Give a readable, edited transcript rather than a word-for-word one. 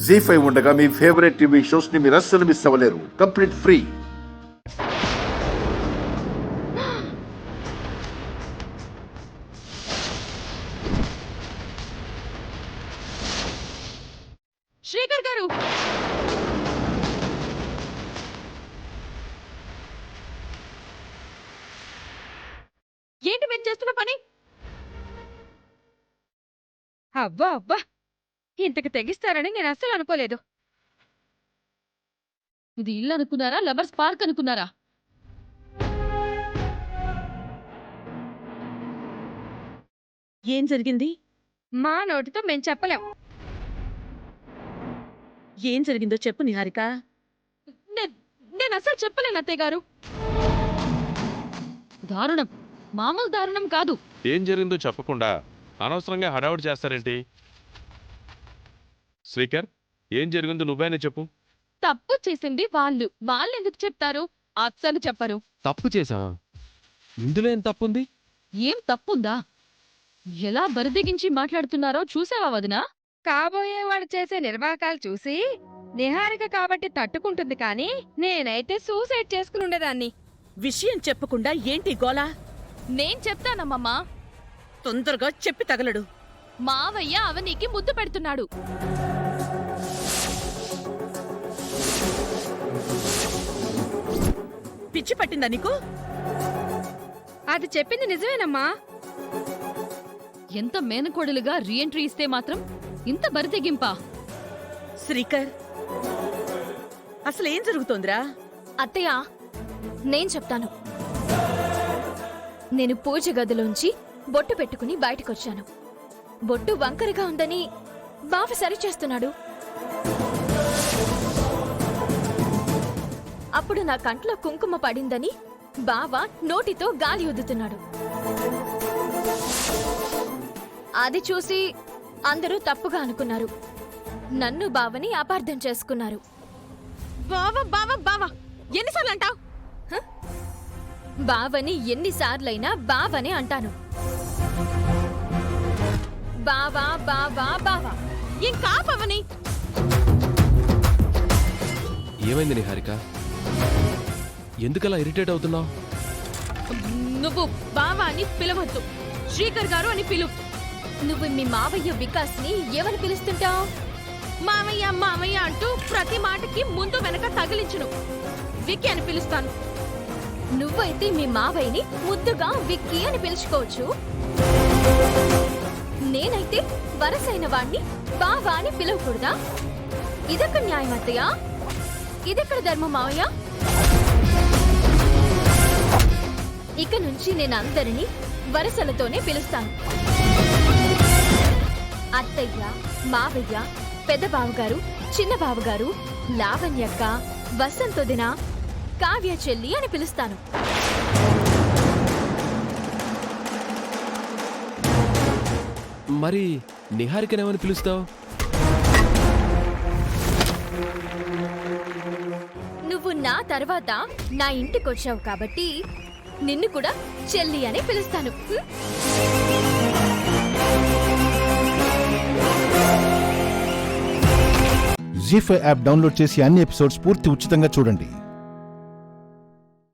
జీ5 ఉండగా మీ favourite TV shows ని మీరు అస్సలు మిస్ అవ్వలేరు. Complete free. శ్రీకర్ గారు, ఏంటి మీరు చేస్తున్న పని? అబ్బా అబ్బా, ఇంతకు తెగిస్తారని నేను అస్సలు అనుకోలేదు. ఇది ఇల్లు అనుకున్నారా, లవర్స్ పార్క్ అనుకున్నారా? ఏం జరిగింది? మా నోటితో మేము చెప్పలేం. ఏం జరిగిందో చెప్పు నిహారిక. నేను అసలు చెప్పలేను అత్తయ్య గారు. దారుణం, మామూలు దారుణం కాదు. ఏం జరిగిందో చెప్పకుండా అనవసరంగా హడావుడి చేస్తారేంటి? శ్రీకర్, ఏం జరిగిందో నువ్వేనే చెప్పు. తప్పు చేసింది వాళ్ళు ఎందుకు చెప్తారు? అస్సలు చెప్పరు. తప్పు చేశావా? ఇందులో ఏం తప్పుంది? ఏం తప్పుందా? ఎలా బరిదెగించి మాట్లాడుతున్నారో చూసావా వదినా? కాబోయేవాడు చేసే నిర్వాకాలు చూసి నిహారిక కాబట్టి తట్టుకుంటుంది, కానీ నేనైతే సూసైడ్ చేసుకుని ఉండేదాన్ని. విషయం చెప్పకుండా ఏంటి గోలా? నేను చెప్తానమ్మమ్మా. తొందరగా చెప్పి తగలడు. మావయ్య అవనికి ముద్దు పెడుతున్నాడు. పిచ్చి పట్టిందా నీకు? అది చెప్పింది నిజమేనమ్మా. ఎంత మేనకోడలుగా రీఎంట్రీ ఇస్తే మాత్రం ఇంత బరితెగింపా? శ్రీకర్, అసలేం జరుగుతోందిరా? అత్తయ్య, నేను చెప్తాను. నేను పూజ గదిలోంచి బొట్టు పెట్టుకుని బయటకొచ్చాను. బొట్టు వంకరగా ఉందని బావ సరిచేస్తున్నాడు. అప్పుడు నా కంట్లో కుంకుమ పడిందని బావ నోటితో గాలి ఊదుతున్నాడు. అది చూసి అందరూ తప్పుగా అనుకున్నారు. నన్ను బావని అపార్థం చేసుకున్నారు. బావా బావా బావా ఎన్నిసార్లు అంటావు? బావని ఎన్నిసార్లైనా బావనే అంటాను. బావా బావా బావా. ఇంకా బావని. ఏమైంది నిహారిక? ఎందుకలా ఇరిటేట్ అవుతున్నావు? నువ్వు బావా అని పిలవద్దు, శ్రీకర్ గారు అని పిలువు. నువ్వు మీ మావయ్య వికాస్ ని ఏమని పిలుస్తుంటావు? మామయ్య మామయ్య అంటూ ప్రతి మాటకి ముందు వెనక తగిలించును. విక్కీ అని పిలుస్తాను. నువ్వైతే మీ మావయ్యని ముద్దుగా విక్కీ అని పిలుచుకోవచ్చు. నేనైతే వరసైన వాణ్ణి బావా అని పిలవకూడదా? ఇదెక్కడ న్యాయం అత్తయ్య? ఇదెక్కడ ధర్మం మావయ్య? ఇక నుంచి నేను అందరినీ వరసలతోనే పిలుస్తాను. అత్తయ్య, మావయ్య, పెద్ద బావగారు, చిన్న బావగారు, లావణ్యక్క, వసంతొదిన, కావ్య చెల్లి అని పిలుస్తాను. మరి నిహారికనేమని పిలుస్తావు? నువ్వు నా తర్వాత నా ఇంటికొచ్చావు కాబట్టి నిన్ను కూడా చెల్లి అని పిలుస్తాను. జీ5 యాప్ డౌన్లోడ్ చేసి అన్ని ఎపిసోడ్స్ పూర్తి ఉచితంగా చూడండి.